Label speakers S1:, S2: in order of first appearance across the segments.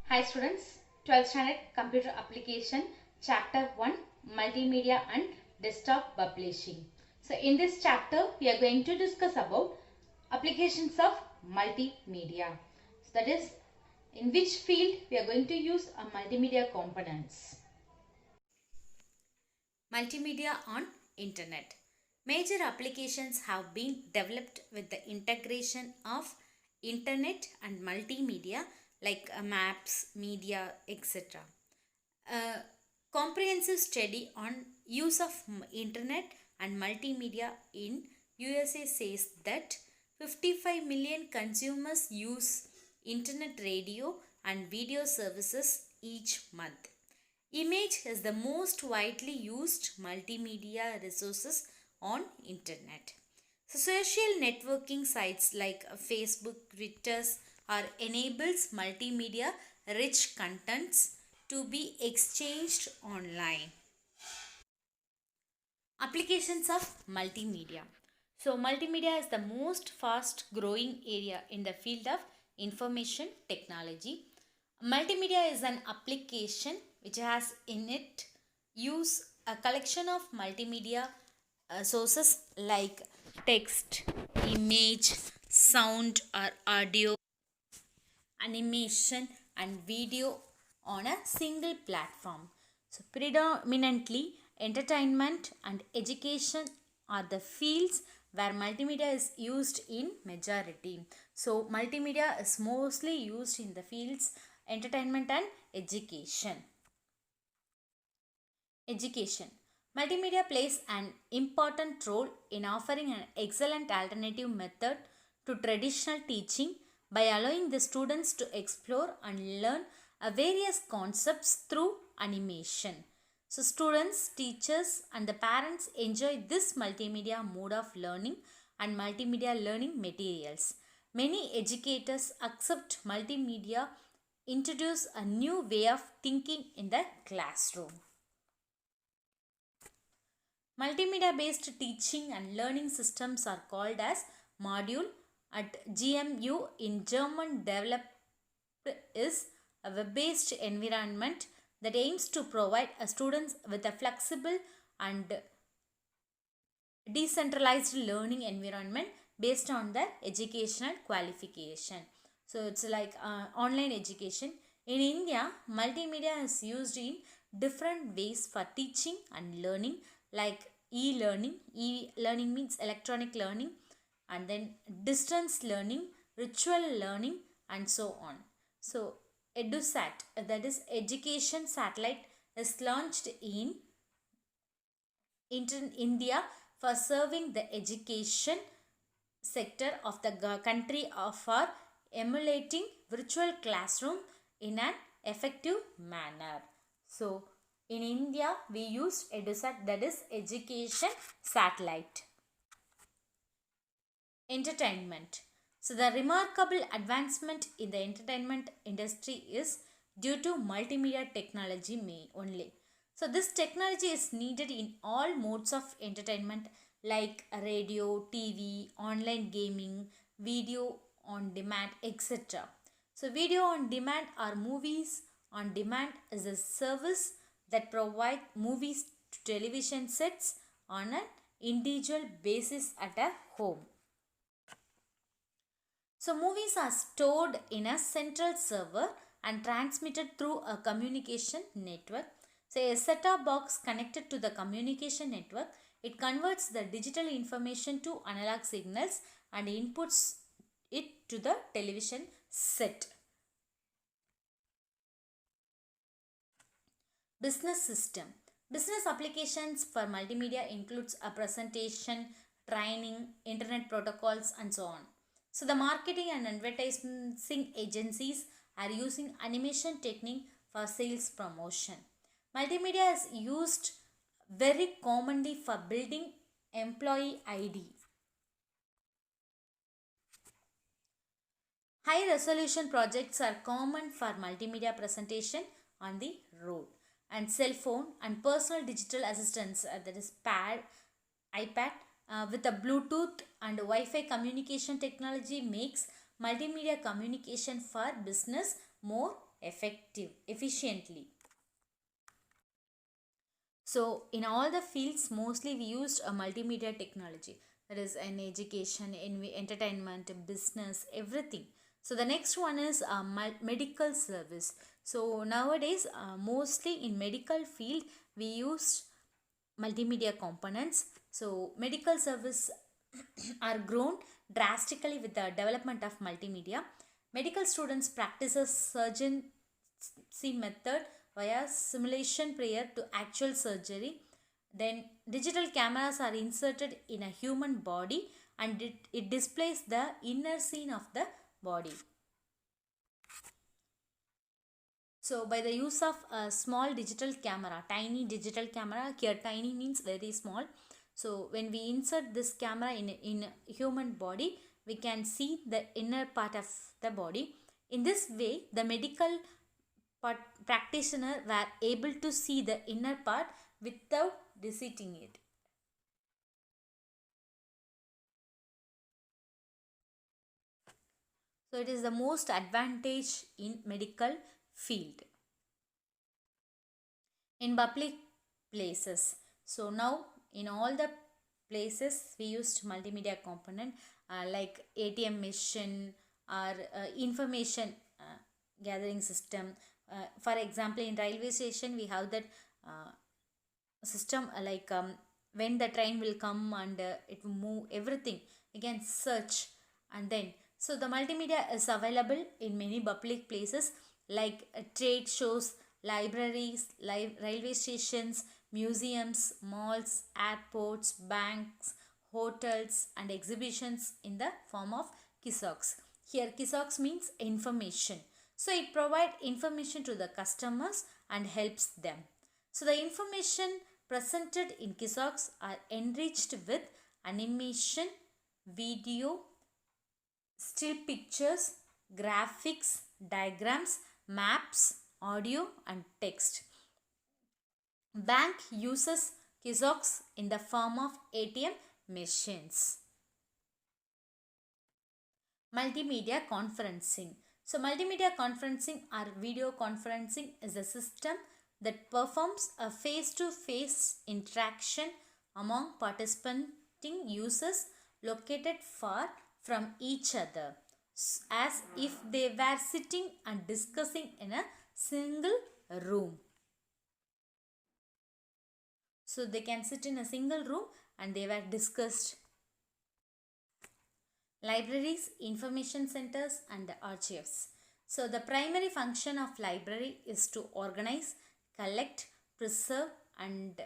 S1: Hi students, 12th standard computer application chapter 1 multimedia and desktop publishing. So in this chapter we are going to discuss about applications of multimedia. So that is in which field we are going to use a multimedia components.
S2: Multimedia on Internet. Major applications have been developed with the integration of Internet and multimedia like maps, media, etc. A comprehensive study on use of Internet and multimedia in USA says that 55 million consumers use Internet radio and video services each month. Image is the most widely used multimedia resources on internet. So social networking sites like Facebook, Twitter are enables multimedia rich contents to be exchanged online. Applications of multimedia. So multimedia is the most fast growing area in the field of information technology. Multimedia is an application which has in it use a collection of multimedia sources like text, image, sound or audio, animation and video on a single platform. So predominantly entertainment and education are the fields where multimedia is used in majority. So multimedia is mostly used in the fields entertainment and education. Education. Multimedia plays an important role in offering an excellent alternative method to traditional teaching by allowing the students to explore and learn various concepts through animation. So students, teachers and the parents enjoy this multimedia mode of learning and multimedia learning materials. Many educators accept multimedia introduce a new way of thinking in the classroom. Multimedia based teaching and learning systems are called as module. At GMU in German developed is a web-based environment that aims to provide students with a flexible and decentralized learning environment based on their educational qualification. So it's like online education. In India, multimedia is used in different ways for teaching and learning like e-learning. E-learning means electronic learning, and then distance learning, virtual learning and so on. So EduSat, that is education satellite, is launched in India for serving the education sector of the country for emulating virtual classroom in an effective manner. So in India we use EduSat, that is education satellite. Entertainment. So the remarkable advancement in the entertainment industry is due to multimedia technology only. So this technology is needed in all modes of entertainment like radio, TV, online gaming, video on demand, etc. So video on demand or movies on demand is a service that provide movies to television sets on an individual basis at a home. So movies are stored in a central server and transmitted through a communication network. So a set-top box connected to the communication network, it converts the digital information to analog signals and inputs it to the television set. Business system. Business applications for multimedia includes a presentation, training, internet protocols and so on. So the marketing and advertising agencies are using animation technique for sales promotion. Multimedia is used very commonly for building employee ID. High resolution projects are common for multimedia presentation on the road. And cell phone and personal digital assistants, that is pad, iPad with a Bluetooth and Wi-Fi communication technology makes multimedia communication for business more efficiently. So in all the fields, mostly we used a multimedia technology. That is in education, in entertainment, business, everything. So the next one is medical service. So nowadays, mostly in medical field, we use multimedia components. So medical service are grown drastically with the development of multimedia. Medical students practices surgery method via simulation prior to actual surgery. Then digital cameras are inserted in a human body and it displays the inner scene of the body. So by the use of a small digital camera, tiny digital camera, here tiny means very small. So when we insert this camera in a human body, we can see the inner part of the body. In this way, the medical practitioner were able to see the inner part without dissecting it. So it is the most advantage in medical field. In public places. So now in all the places we used multimedia component like ATM machine or information gathering system. For example, in railway station we have that system like when the train will come and it will move everything. We can search and then so the multimedia is available in many public places like trade shows, libraries, railway stations, museums, malls, airports, banks, hotels and exhibitions in the form of kiosks. Here kiosks means information. So it provides information to the customers and helps them. So the information presented in kiosks are enriched with animation, video, still pictures, graphics, diagrams, maps, audio and text. Bank uses kiosks in the form of ATM machines. Multimedia conferencing. So multimedia conferencing or video conferencing is a system that performs a face-to-face interaction among participating users located far from each other, as if they were sitting and discussing in a single room. So they can sit in a single room and they were discussed. Libraries, information centers and archives. So the primary function of library is to organize, collect, preserve and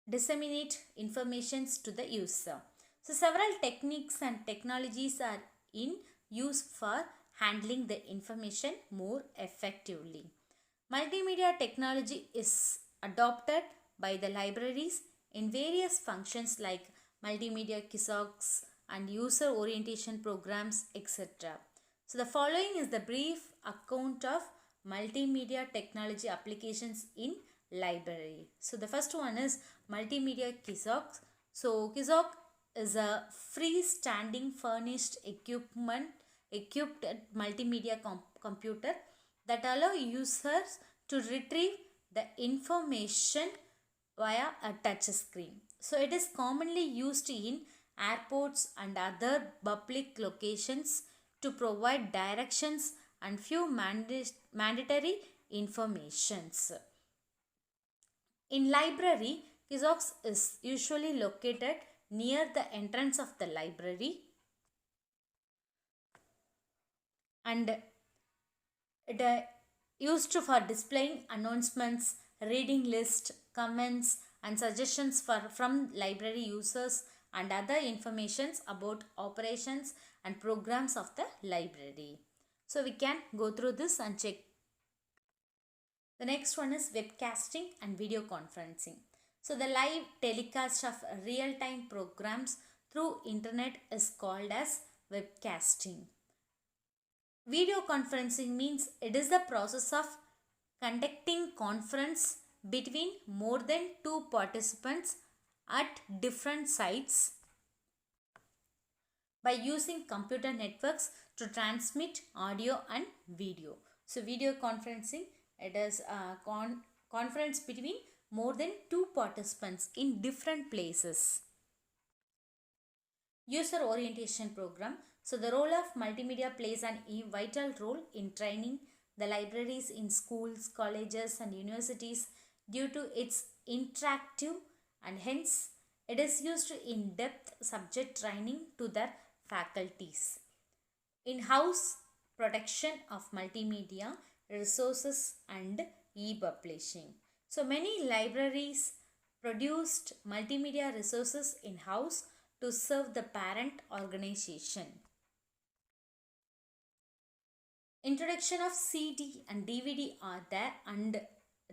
S2: disseminate informations to the user. So several techniques and technologies are in use for handling the information more effectively. Multimedia technology is adopted by the libraries in various functions like multimedia kiosks and user orientation programs, etc. So the following is the brief account of multimedia technology applications in library. So the first one is multimedia kiosks. So kiosk is a freestanding furnished equipped multimedia computer that allow users to retrieve the information via a touch screen. So it is commonly used in airports and other public locations to provide directions and few mandatory informations. In library, kiosk is usually located near the entrance of the library and it used for displaying announcements, reading list, comments and suggestions from library users and other informations about operations and programs of the library. So we can go through this and check. The next one is webcasting and video conferencing. So the live telecast of real-time programs through internet is called as webcasting. Video conferencing means it is the process of conducting conference between more than two participants at different sites by using computer networks to transmit audio and video. So video conferencing, it is a conference between more than two participants in different places. User orientation program. So the role of multimedia plays an vital role in training the libraries in schools, colleges and universities due to its interactive, and hence it is used in depth subject training to their faculties. In-house protection of multimedia resources and e-publishing. So many libraries produced multimedia resources in-house to serve the parent organization. Introduction of CD and DVD are there, and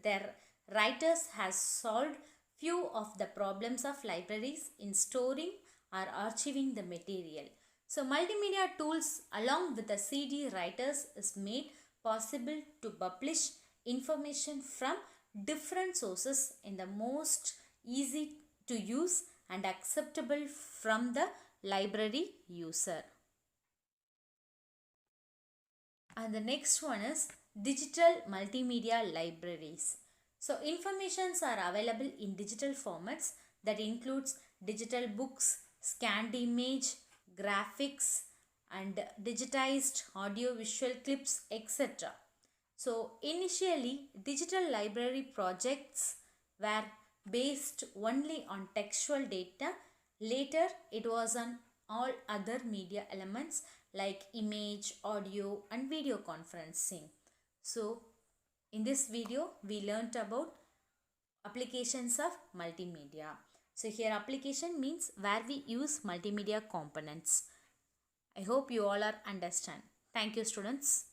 S2: their writers has solved few of the problems of libraries in storing or archiving the material. So multimedia tools along with the CD writers is made possible to publish information from different sources in the most easy to use and acceptable from the library user. And the next one is digital multimedia libraries. So informations are available in digital formats that includes digital books, scanned image, graphics and digitized audio visual clips, etc. So initially digital library projects were based only on textual data. Later it was on all other media elements like image, audio and video conferencing. So in this video we learnt about applications of multimedia. So here application means where we use multimedia components. I hope you all are understand. Thank you students.